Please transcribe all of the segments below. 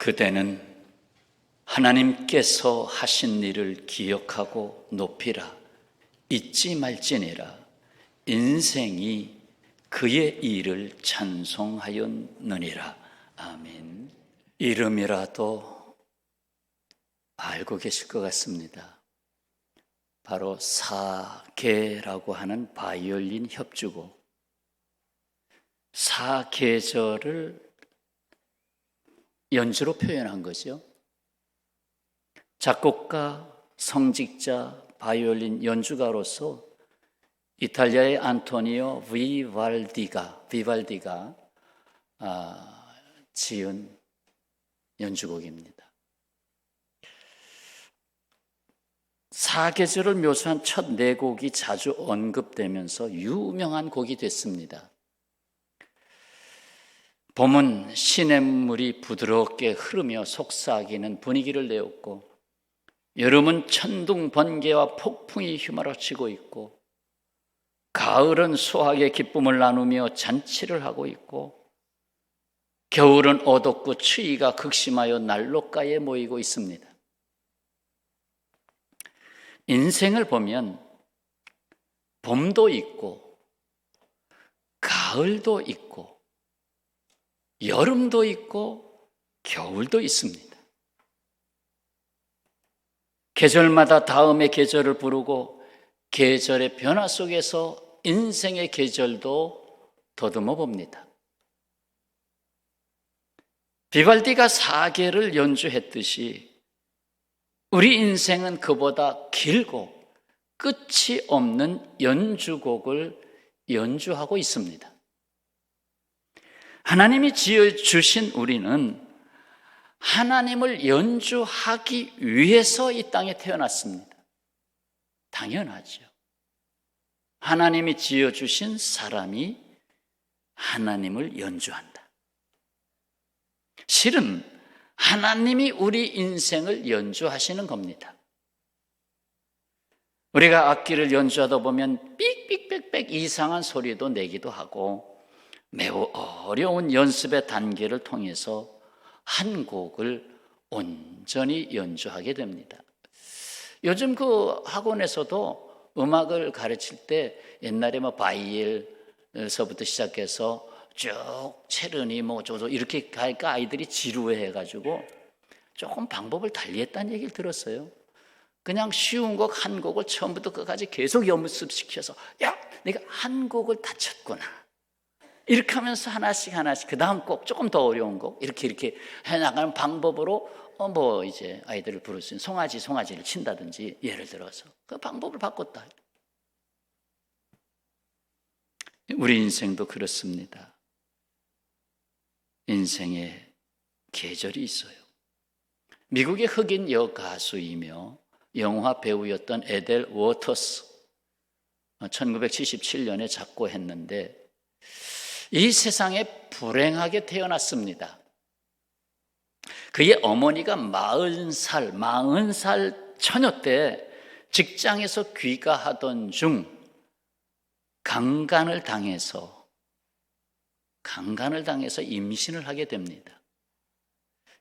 그대는 하나님께서 하신 일을 기억하고 높이라. 잊지 말지니라. 인생이 그의 일을 찬송하였느니라. 아멘. 이름이라도 알고 계실 것 같습니다. 바로 사계라고 하는 바이올린 협주곡. 사계절을 연주로 표현한 거죠. 작곡가, 성직자, 바이올린 연주가로서 이탈리아의 안토니오 비발디가 지은 연주곡입니다. 사계절을 묘사한 첫 네 곡이 자주 언급되면서 유명한 곡이 됐습니다. 봄은 시냇물이 부드럽게 흐르며 속삭이는 분위기를 내었고, 여름은 천둥 번개와 폭풍이 휘몰아치고 있고, 가을은 수확의 기쁨을 나누며 잔치를 하고 있고, 겨울은 어둡고 추위가 극심하여 난로가에 모이고 있습니다. 인생을 보면 봄도 있고 가을도 있고 여름도 있고 겨울도 있습니다. 계절마다 다음의 계절을 부르고 계절의 변화 속에서 인생의 계절도 더듬어 봅니다. 비발디가 사계를 연주했듯이 우리 인생은 그보다 길고 끝이 없는 연주곡을 연주하고 있습니다. 하나님이 지어주신 우리는 하나님을 연주하기 위해서 이 땅에 태어났습니다. 당연하죠. 하나님이 지어주신 사람이 하나님을 연주한다. 실은 하나님이 우리 인생을 연주하시는 겁니다. 우리가 악기를 연주하다 보면 삑삑빽빽 이상한 소리도 내기도 하고 매우 어려운 연습의 단계를 통해서 한 곡을 온전히 연주하게 됩니다. 요즘 그 학원에서도 음악을 가르칠 때 옛날에 바이엘서부터 시작해서 쭉 체르니 저도 이렇게 가니까 아이들이 지루해가지고 조금 방법을 달리했다는 얘기를 들었어요. 그냥 쉬운 곡 한 곡을 처음부터 끝까지 계속 연습시켜서 야, 내가 한 곡을 다 쳤구나. 이렇게 하면서 하나씩 그 다음 곡 조금 더 어려운 곡 이렇게 해나가는 방법으로 이제 아이들을 부를 수 있는 송아지를 친다든지 예를 들어서 그 방법을 바꿨다. 우리 인생도 그렇습니다. 인생에 계절이 있어요. 미국의 흑인 여가수이며 영화 배우였던 에델 워터스 1977년에 작고했는데 이 세상에 불행하게 태어났습니다. 그의 어머니가 40살 처녀 때 직장에서 귀가하던 중 강간을 당해서 임신을 하게 됩니다.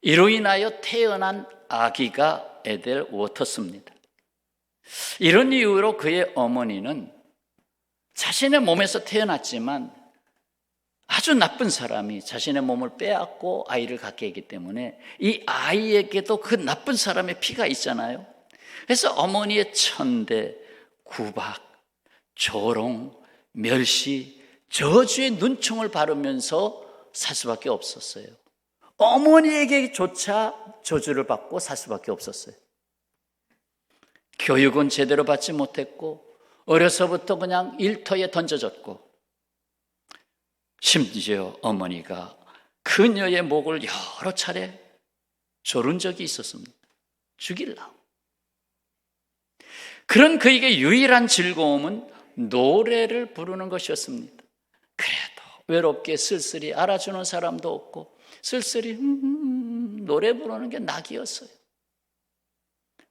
이로 인하여 태어난 아기가 에델 워터스입니다. 이런 이유로 그의 어머니는 자신의 몸에서 태어났지만 아주 나쁜 사람이 자신의 몸을 빼앗고 아이를 갖게 했기 때문에 이 아이에게도 그 나쁜 사람의 피가 있잖아요. 그래서 어머니의 천대, 구박, 조롱, 멸시, 저주의 눈총을 바르면서 살 수밖에 없었어요. 어머니에게조차 저주를 받고 살 수밖에 없었어요. 교육은 제대로 받지 못했고 어려서부터 그냥 일터에 던져졌고 심지어 어머니가 그녀의 목을 여러 차례 조른 적이 있었습니다. 죽이려고. 그런 그에게 유일한 즐거움은 노래를 부르는 것이었습니다. 그래도 외롭게 쓸쓸히 알아주는 사람도 없고 쓸쓸히 노래 부르는 게 낙이었어요.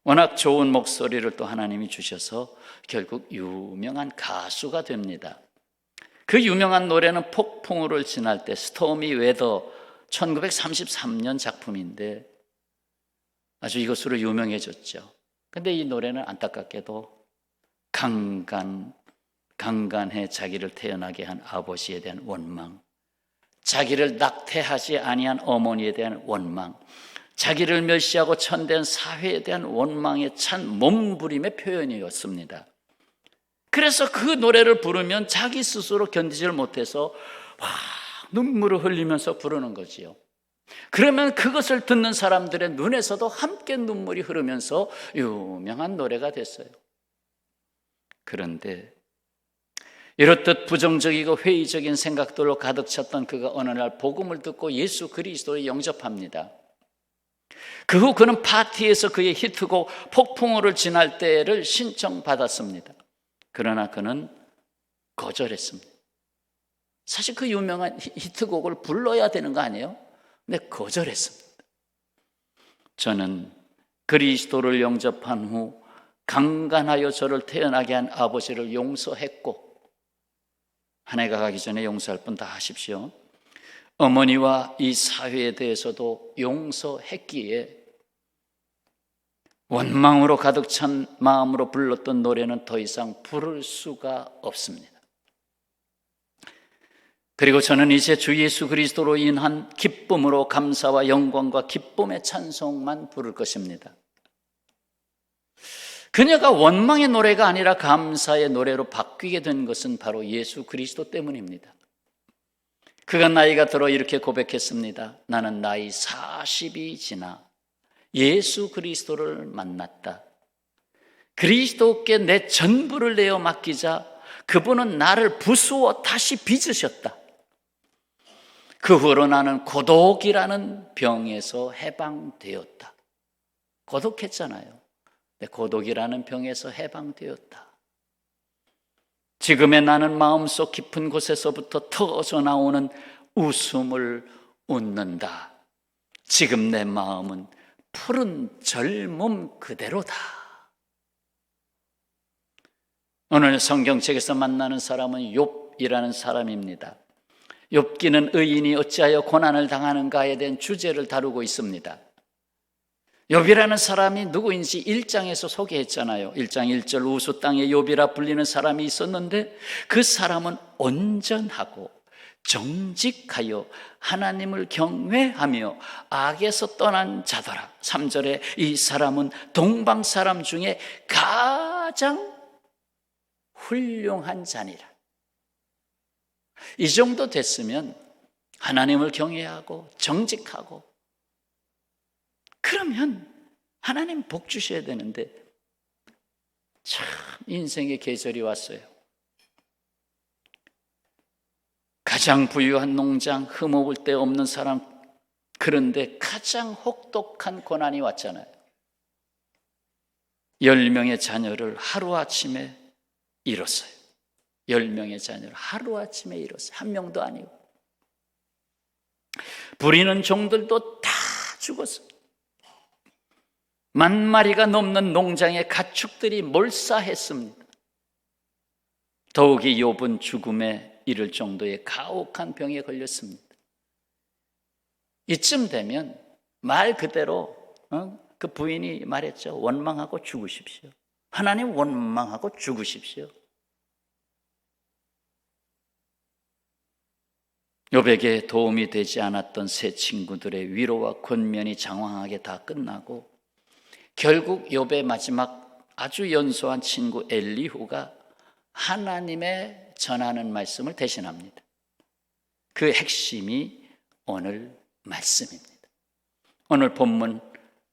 워낙 좋은 목소리를 또 하나님이 주셔서 결국 유명한 가수가 됩니다. 그 유명한 노래는 폭풍우를 지날 때 스토미 웨더 1933년 작품인데 아주 이것으로 유명해졌죠. 근데 이 노래는 안타깝게도 강간해 자기를 태어나게 한 아버지에 대한 원망, 자기를 낙태하지 아니한 어머니에 대한 원망, 자기를 멸시하고 천대한 사회에 대한 원망에 찬 몸부림의 표현이었습니다. 그래서 그 노래를 부르면 자기 스스로 견디질 못해서 눈물을 흘리면서 부르는 거지요. 그러면 그것을 듣는 사람들의 눈에서도 함께 눈물이 흐르면서 유명한 노래가 됐어요. 그런데 이렇듯 부정적이고 회의적인 생각들로 가득 찼던 그가 어느 날 복음을 듣고 예수 그리스도를 영접합니다. 그 후 그는 파티에서 그의 히트곡 폭풍우를 지날 때를 신청받았습니다. 그러나 그는 거절했습니다. 사실 그 유명한 히트곡을 불러야 되는 거 아니에요? 근데 거절했습니다. 저는 그리스도를 영접한 후 강간하여 저를 태어나게 한 아버지를 용서했고, 한 해가 가기 전에 용서할 분 다 하십시오. 어머니와 이 사회에 대해서도 용서했기에 원망으로 가득 찬 마음으로 불렀던 노래는 더 이상 부를 수가 없습니다. 그리고 저는 이제 주 예수 그리스도로 인한 기쁨으로 감사와 영광과 기쁨의 찬송만 부를 것입니다. 그녀가 원망의 노래가 아니라 감사의 노래로 바뀌게 된 것은 바로 예수 그리스도 때문입니다. 그가 나이가 들어 이렇게 고백했습니다. 나는 나이 40이 지나 예수 그리스도를 만났다. 그리스도께 내 전부를 내어 맡기자 그분은 나를 부수어 다시 빚으셨다. 그 후로 나는 고독이라는 병에서 해방되었다. 고독했잖아요. 고독이라는 병에서 해방되었다. 지금의 나는 마음속 깊은 곳에서부터 터져 나오는 웃음을 웃는다. 지금 내 마음은 푸른 젊음 그대로다. 오늘 성경책에서 만나는 사람은 욥이라는 사람입니다. 욥기는 의인이 어찌하여 고난을 당하는가에 대한 주제를 다루고 있습니다. 욥이라는 사람이 누구인지 1장에서 소개했잖아요. 1장 1절 우수 땅의 욥이라 불리는 사람이 있었는데 그 사람은 온전하고 정직하여 하나님을 경외하며 악에서 떠난 자더라. 3절에 이 사람은 동방 사람 중에 가장 훌륭한 자니라. 이 정도 됐으면 하나님을 경외하고 정직하고 그러면 하나님 복 주셔야 되는데 참 인생의 계절이 왔어요. 가장 부유한 농장, 흠업을 데 없는 사람, 그런데 가장 혹독한 고난이 왔잖아요. 10명의 자녀를 하루아침에 잃었어요. 10명의 자녀를 하루아침에 잃었어요. 한 명도 아니고. 부리는 종들도 다 죽었어요. 10,000마리가 넘는 농장의 가축들이 몰사했습니다. 더욱이 욥은 죽음에 이를 정도의 가혹한 병에 걸렸습니다. 이쯤 되면 말 그대로 그 부인이 말했죠. 원망하고 죽으십시오. 하나님 원망하고 죽으십시오. 욥에게 도움이 되지 않았던 세 친구들의 위로와 권면이 장황하게 다 끝나고 결국 욥의 마지막 아주 연소한 친구 엘리후가 하나님의 전하는 말씀을 대신합니다. 그 핵심이 오늘 말씀입니다. 오늘 본문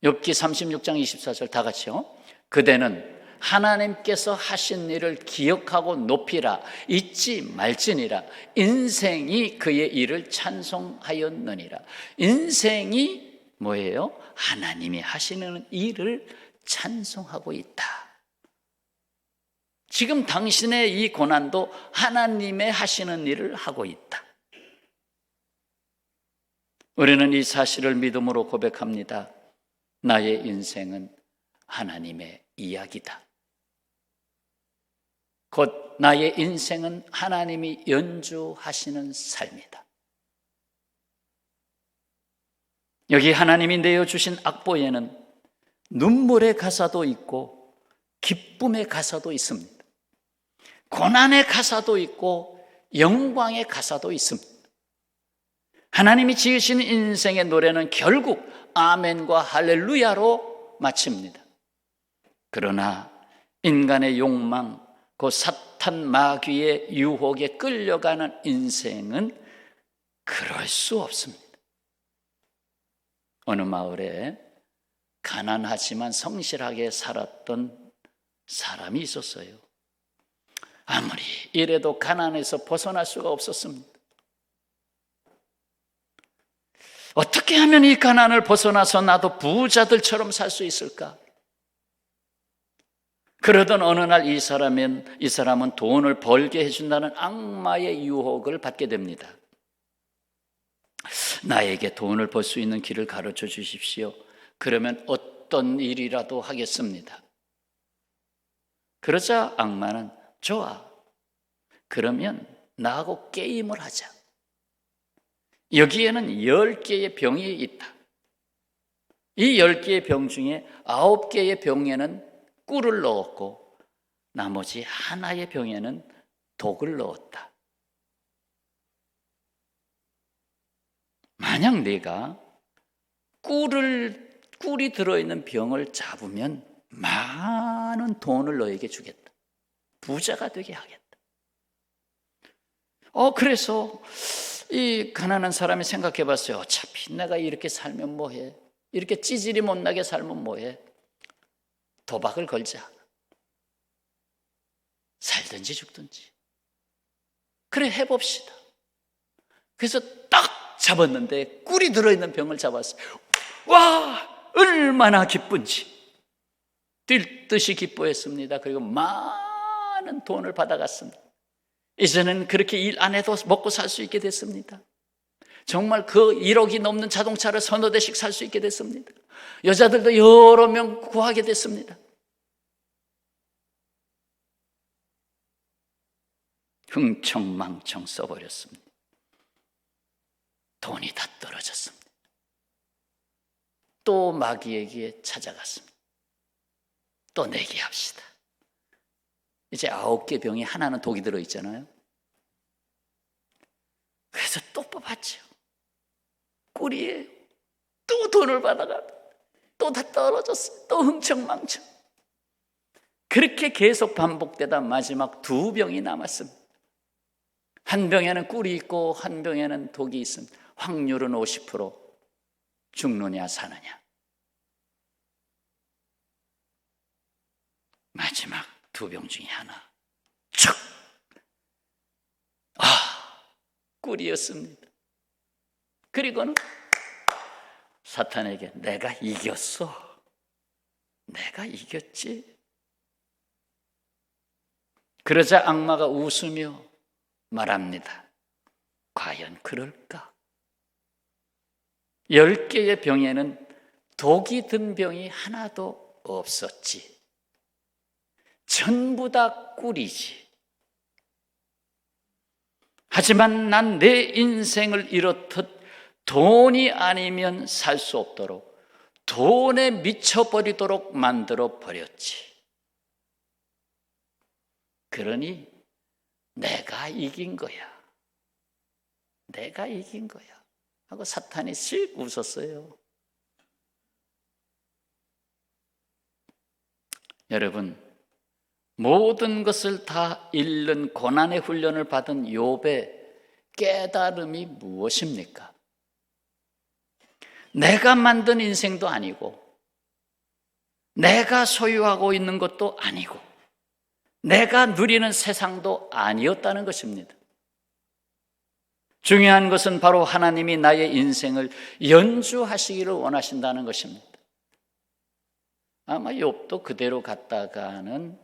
욥기 36장 24절 다 같이요. 그대는 하나님께서 하신 일을 기억하고 높이라 잊지 말지니라. 인생이 그의 일을 찬송하였느니라. 인생이 뭐예요? 하나님이 하시는 일을 찬송하고 있다. 지금 당신의 이 고난도 하나님의 하시는 일을 하고 있다. 우리는 이 사실을 믿음으로 고백합니다. 나의 인생은 하나님의 이야기다. 곧 나의 인생은 하나님이 연주하시는 삶이다. 여기 하나님이 내어주신 악보에는 눈물의 가사도 있고 기쁨의 가사도 있습니다. 고난의 가사도 있고 영광의 가사도 있습니다. 하나님이 지으신 인생의 노래는 결국 아멘과 할렐루야로 마칩니다. 그러나 인간의 욕망, 그 사탄 마귀의 유혹에 끌려가는 인생은 그럴 수 없습니다. 어느 마을에 가난하지만 성실하게 살았던 사람이 있었어요. 아무리 이래도 가난에서 벗어날 수가 없었습니다. 어떻게 하면 이 가난을 벗어나서 나도 부자들처럼 살 수 있을까? 그러던 어느 날 이 사람은 돈을 벌게 해준다는 악마의 유혹을 받게 됩니다. 나에게 돈을 벌 수 있는 길을 가르쳐 주십시오. 그러면 어떤 일이라도 하겠습니다. 그러자 악마는 좋아. 그러면 나하고 게임을 하자. 여기에는 10개의 병이 있다. 이 10개의 병 중에 9개의 병에는 꿀을 넣었고 나머지 하나의 병에는 독을 넣었다. 만약 내가 꿀이 들어있는 병을 잡으면 많은 돈을 너에게 주겠다. 부자가 되게 하겠다. 그래서 이 가난한 사람이 생각해 봤어요. 어차피 내가 이렇게 살면 뭐해? 이렇게 찌질이 못나게 살면 뭐해? 도박을 걸자. 살든지 죽든지. 그래 해봅시다. 그래서 딱 잡았는데 꿀이 들어있는 병을 잡았어요. 와, 얼마나 기쁜지. 뛸 듯이 기뻐했습니다. 그리고 많은 돈을 받아갔습니다. 이제는 그렇게 일 안 해도 먹고 살 수 있게 됐습니다. 정말 그 1억이 넘는 자동차를 서너 대씩 살 수 있게 됐습니다. 여자들도 여러 명 구하게 됐습니다. 흥청망청 써버렸습니다. 돈이 다 떨어졌습니다. 또 마귀에게 찾아갔습니다. 또 내게 합시다. 이제 9개 병이 하나는 독이 들어있잖아요. 그래서 또 뽑았죠. 꿀이에요. 또 돈을 받아가 또 다 떨어졌어요. 또 흥청망청. 그렇게 계속 반복되다 마지막 2병이 남았습니다. 한 병에는 꿀이 있고 한 병에는 독이 있습니다. 확률은 50%. 죽느냐 사느냐. 마지막 2병 중에 하나 쭉! 꿀이었습니다. 그리고는 사탄에게 내가 이겼어. 내가 이겼지. 그러자 악마가 웃으며 말합니다. 과연 그럴까? 10개의 병에는 독이 든 병이 하나도 없었지. 전부 다 꿀이지. 하지만 난 내 인생을 이렇듯 돈이 아니면 살 수 없도록 돈에 미쳐버리도록 만들어 버렸지. 그러니 내가 이긴 거야. 내가 이긴 거야. 하고 사탄이 씩 웃었어요. 여러분, 모든 것을 다 잃는 고난의 훈련을 받은 욥의 깨달음이 무엇입니까? 내가 만든 인생도 아니고 내가 소유하고 있는 것도 아니고 내가 누리는 세상도 아니었다는 것입니다. 중요한 것은 바로 하나님이 나의 인생을 연주하시기를 원하신다는 것입니다. 아마 욥도 그대로 갔다가는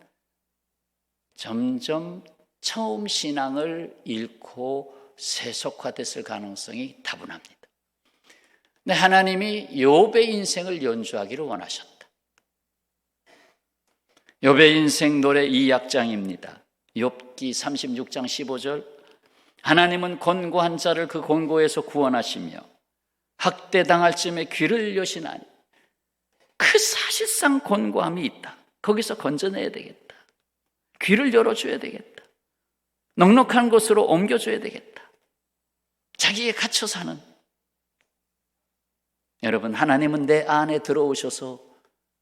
점점 처음 신앙을 잃고 세속화됐을 가능성이 다분합니다. 네, 하나님이 욥의 인생을 연주하기를 원하셨다. 욥의 인생 노래 2악장입니다. 욥기 36장 15절. 하나님은 곤고한 자를 그 곤고에서 구원하시며 학대당할 쯤에 귀를 여시나니 그 사실상 곤고함이 있다. 거기서 건져내야 되겠다. 귀를 열어줘야 되겠다. 넉넉한 곳으로 옮겨줘야 되겠다. 자기에 갇혀 사는. 여러분, 하나님은 내 안에 들어오셔서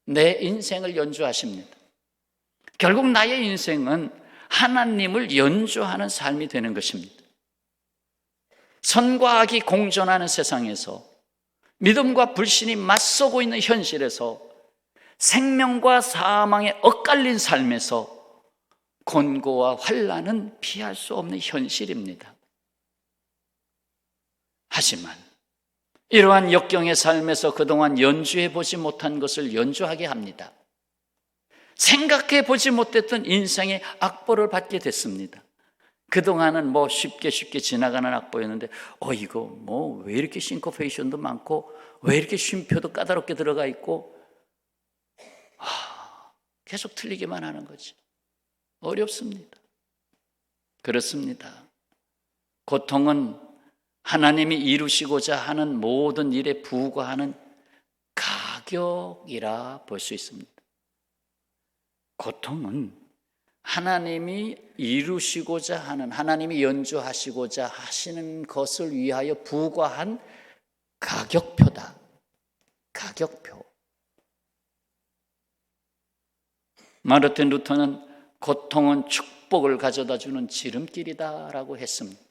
내 인생을 연주하십니다. 결국 나의 인생은 하나님을 연주하는 삶이 되는 것입니다. 선과 악이 공존하는 세상에서, 믿음과 불신이 맞서고 있는 현실에서, 생명과 사망에 엇갈린 삶에서 곤고와 환난은 피할 수 없는 현실입니다. 하지만 이러한 역경의 삶에서 그동안 연주해 보지 못한 것을 연주하게 합니다. 생각해 보지 못했던 인생의 악보를 받게 됐습니다. 그동안은 쉽게 지나가는 악보였는데 이거 왜 이렇게 싱코페이션도 많고 왜 이렇게 쉼표도 까다롭게 들어가 있고 계속 틀리기만 하는 거지. 어렵습니다. 그렇습니다. 고통은 하나님이 이루시고자 하는 모든 일에 부과하는 가격이라 볼 수 있습니다. 고통은 하나님이 이루시고자 하는, 하나님이 연주하시고자 하시는 것을 위하여 부과한 가격표다. 가격표. 마르틴 루터는 고통은 축복을 가져다 주는 지름길이다라고 했습니다.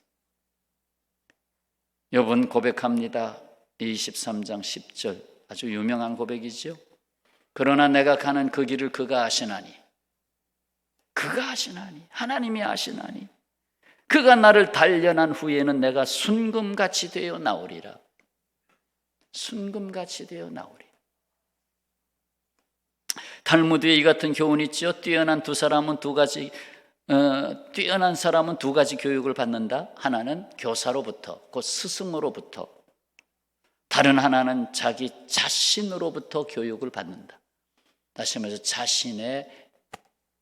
욥은 고백합니다. 23장 10절, 아주 유명한 고백이죠. 그러나 내가 가는 그 길을 그가 아시나니, 그가 아시나니, 하나님이 아시나니, 그가 나를 단련한 후에는 내가 순금같이 되어 나오리라. 순금같이 되어 나오리라. 탈무드에 이 같은 교훈이 있죠. 뛰어난 사람은 두 가지 교육을 받는다. 하나는 교사로부터, 곧 스승으로부터, 다른 하나는 자기 자신으로부터 교육을 받는다. 다시 말해서 자신의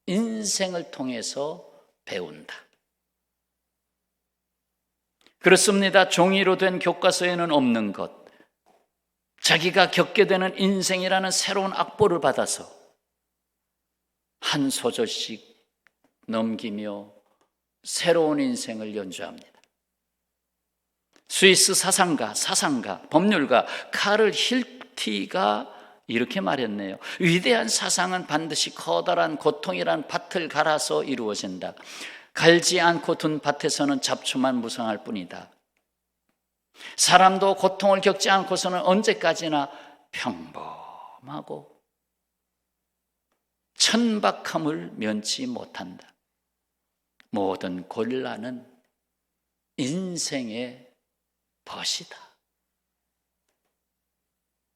인생을 통해서 배운다. 그렇습니다. 종이로 된 교과서에는 없는 것, 자기가 겪게 되는 인생이라는 새로운 악보를 받아서 한 소절씩 넘기며 새로운 인생을 연주합니다. 스위스 사상가, 법률가 카를 힐티가 이렇게 말했네요. 위대한 사상은 반드시 커다란 고통이란 밭을 갈아서 이루어진다. 갈지 않고 둔 밭에서는 잡초만 무성할 뿐이다. 사람도 고통을 겪지 않고서는 언제까지나 평범하고 천박함을 면치 못한다. 모든 곤란은 인생의 벗이다.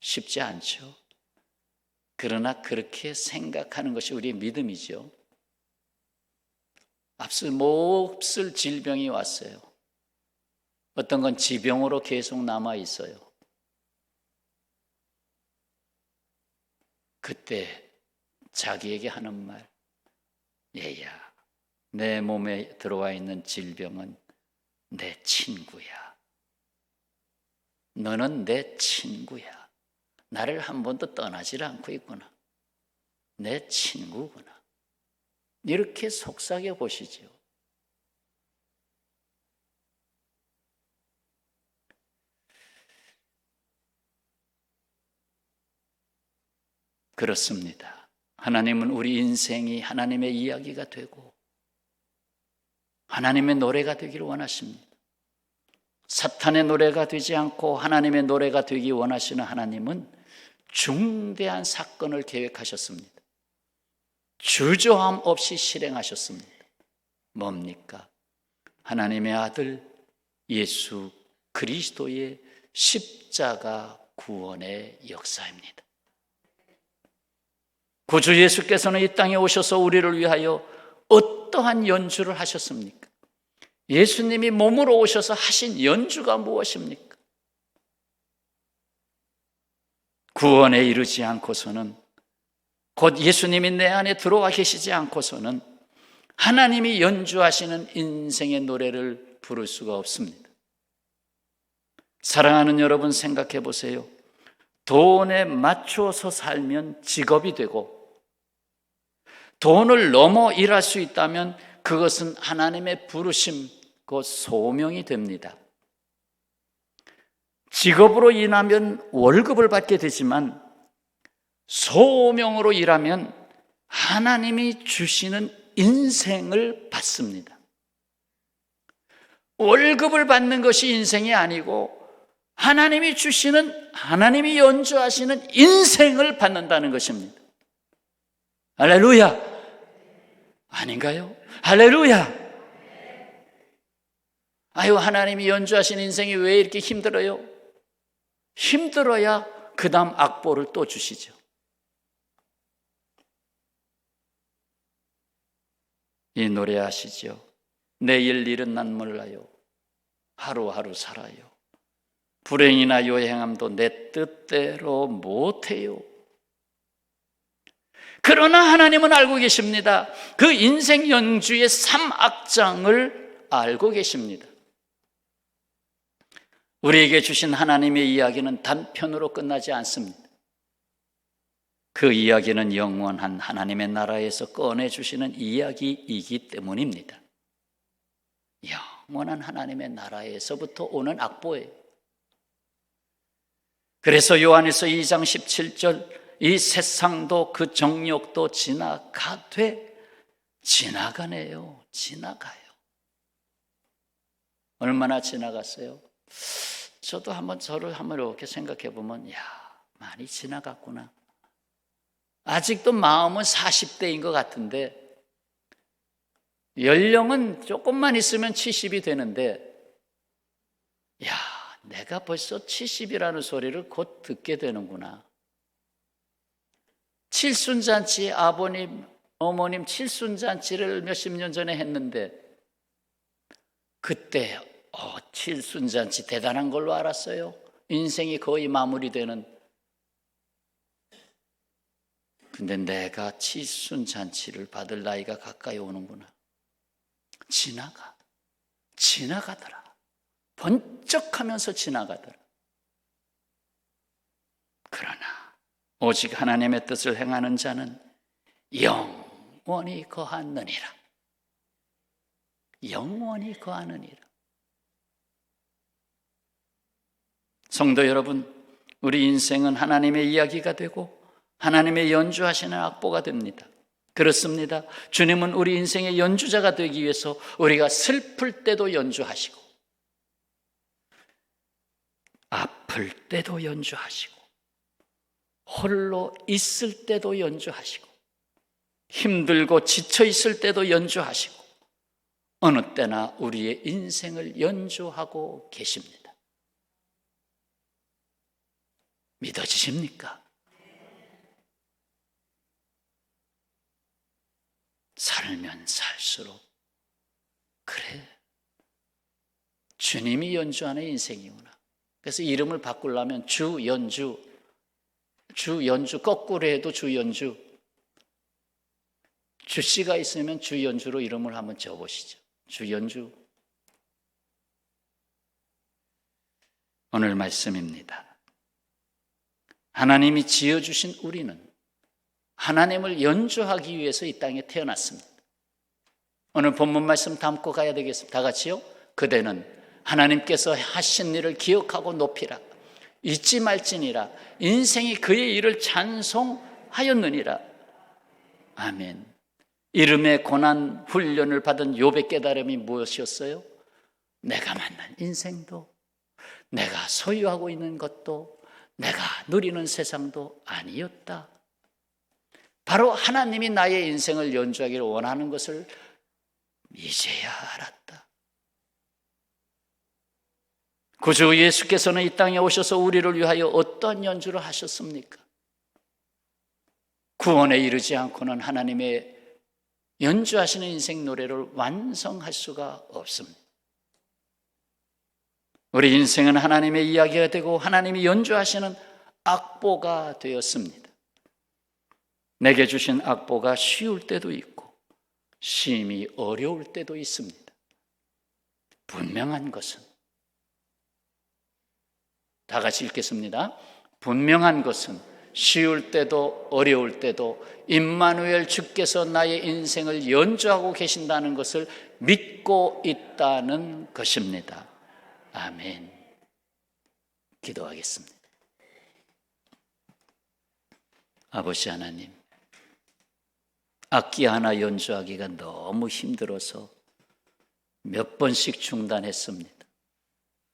쉽지 않죠. 그러나 그렇게 생각하는 것이 우리의 믿음이죠. 몹쓸 질병이 왔어요. 어떤 건 지병으로 계속 남아 있어요. 그때 자기에게 하는 말, 얘야, 내 몸에 들어와 있는 질병은 내 친구야. 너는 내 친구야. 나를 한 번도 떠나질 않고 있구나. 내 친구구나. 이렇게 속삭여 보시죠. 그렇습니다. 하나님은 우리 인생이 하나님의 이야기가 되고 하나님의 노래가 되기를 원하십니다. 사탄의 노래가 되지 않고 하나님의 노래가 되기 원하시는 하나님은 중대한 사건을 계획하셨습니다. 주저함 없이 실행하셨습니다. 뭡니까? 하나님의 아들 예수 그리스도의 십자가 구원의 역사입니다. 구주 예수께서는 이 땅에 오셔서 우리를 위하여 어떠한 연주를 하셨습니까? 예수님이 몸으로 오셔서 하신 연주가 무엇입니까? 구원에 이르지 않고서는, 곧 예수님이 내 안에 들어와 계시지 않고서는 하나님이 연주하시는 인생의 노래를 부를 수가 없습니다. 사랑하는 여러분, 생각해 보세요. 돈에 맞추어서 살면 직업이 되고, 돈을 넘어 일할 수 있다면 그것은 하나님의 부르심, 곧 소명이 됩니다. 직업으로 일하면 월급을 받게 되지만 소명으로 일하면 하나님이 주시는 인생을 받습니다. 월급을 받는 것이 인생이 아니고 하나님이 주시는, 하나님이 연주하시는 인생을 받는다는 것입니다. 할렐루야! 아닌가요? 할렐루야! 아유, 하나님이 연주하신 인생이 왜 이렇게 힘들어요? 힘들어야 그 다음 악보를 또 주시죠. 이 노래 아시죠? 내일 일은 난 몰라요. 하루하루 살아요. 불행이나 요행함도 내 뜻대로 못해요. 그러나 하나님은 알고 계십니다. 그 인생 연주의 3악장을 알고 계십니다. 우리에게 주신 하나님의 이야기는 단편으로 끝나지 않습니다. 그 이야기는 영원한 하나님의 나라에서 꺼내주시는 이야기이기 때문입니다. 영원한 하나님의 나라에서부터 오는 악보예요. 그래서 요한일서 2장 17절, 이 세상도 그 정욕도 지나가되, 지나가네요. 지나가요. 얼마나 지나갔어요? 저도 저를 한번 이렇게 생각해 보면, 많이 지나갔구나. 아직도 마음은 40대인 것 같은데, 연령은 조금만 있으면 70이 되는데, 내가 벌써 70이라는 소리를 곧 듣게 되는구나. 칠순잔치, 아버님, 어머님 칠순잔치를 몇십 년 전에 했는데, 그때 칠순잔치 대단한 걸로 알았어요. 인생이 거의 마무리되는. 근데 내가 칠순잔치를 받을 나이가 가까이 오는구나. 지나가더라. 번쩍하면서 지나가더라. 그러나 오직 하나님의 뜻을 행하는 자는 영원히 거하느니라. 영원히 거하느니라. 성도 여러분, 우리 인생은 하나님의 이야기가 되고 하나님의 연주하시는 악보가 됩니다. 그렇습니다. 주님은 우리 인생의 연주자가 되기 위해서 우리가 슬플 때도 연주하시고, 아플 때도 연주하시고, 홀로 있을 때도 연주하시고, 힘들고 지쳐 있을 때도 연주하시고, 어느 때나 우리의 인생을 연주하고 계십니다. 믿어지십니까? 살면 살수록, 그래, 주님이 연주하는 인생이구나. 그래서 이름을 바꾸려면 주연주 거꾸로 해도 주연주, 주씨가 있으면 주연주로 이름을 한번 적어보시죠. 주연주. 오늘 말씀입니다. 하나님이 지어주신 우리는 하나님을 연주하기 위해서 이 땅에 태어났습니다. 오늘 본문 말씀 담고 가야 되겠습니다. 다 같이요. 그대는 하나님께서 하신 일을 기억하고 높이라. 잊지 말지니라. 인생이 그의 일을 찬송하였느니라. 아멘. 이름의 고난 훈련을 받은 욥의 깨달음이 무엇이었어요? 내가 만난 인생도, 내가 소유하고 있는 것도, 내가 누리는 세상도 아니었다. 바로 하나님이 나의 인생을 연주하기를 원하는 것을 이제야 알았다. 구주 예수께서는 이 땅에 오셔서 우리를 위하여 어떤 연주를 하셨습니까? 구원에 이르지 않고는 하나님의 연주하시는 인생 노래를 완성할 수가 없습니다. 우리 인생은 하나님의 이야기가 되고 하나님이 연주하시는 악보가 되었습니다. 내게 주신 악보가 쉬울 때도 있고 심히 어려울 때도 있습니다. 분명한 것은 다 같이 읽겠습니다. 분명한 것은 쉬울 때도 어려울 때도 임마누엘 주께서 나의 인생을 연주하고 계신다는 것을 믿고 있다는 것입니다. 아멘. 기도하겠습니다. 아버지 하나님, 악기 하나 연주하기가 너무 힘들어서 몇 번씩 중단했습니다.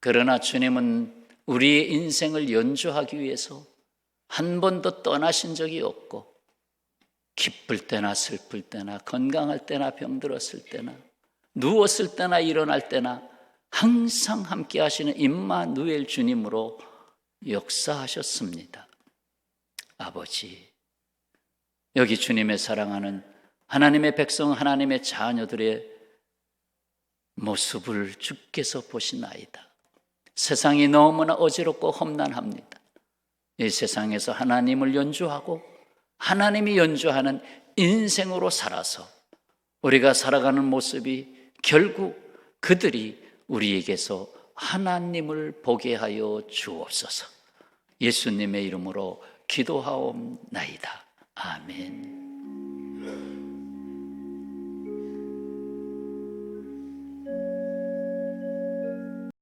그러나 주님은 우리의 인생을 연주하기 위해서 한 번도 떠나신 적이 없고, 기쁠 때나 슬플 때나 건강할 때나 병들었을 때나 누웠을 때나 일어날 때나 항상 함께 하시는 임마누엘 주님으로 역사하셨습니다. 아버지, 여기 주님의 사랑하는 하나님의 백성, 하나님의 자녀들의 모습을 주께서 보시나이다. 세상이 너무나 어지럽고 험난합니다. 이 세상에서 하나님을 연주하고 하나님이 연주하는 인생으로 살아서 우리가 살아가는 모습이 결국 그들이 우리에게서 하나님을 보게 하여 주옵소서. 예수님의 이름으로 기도하옵나이다. 아멘.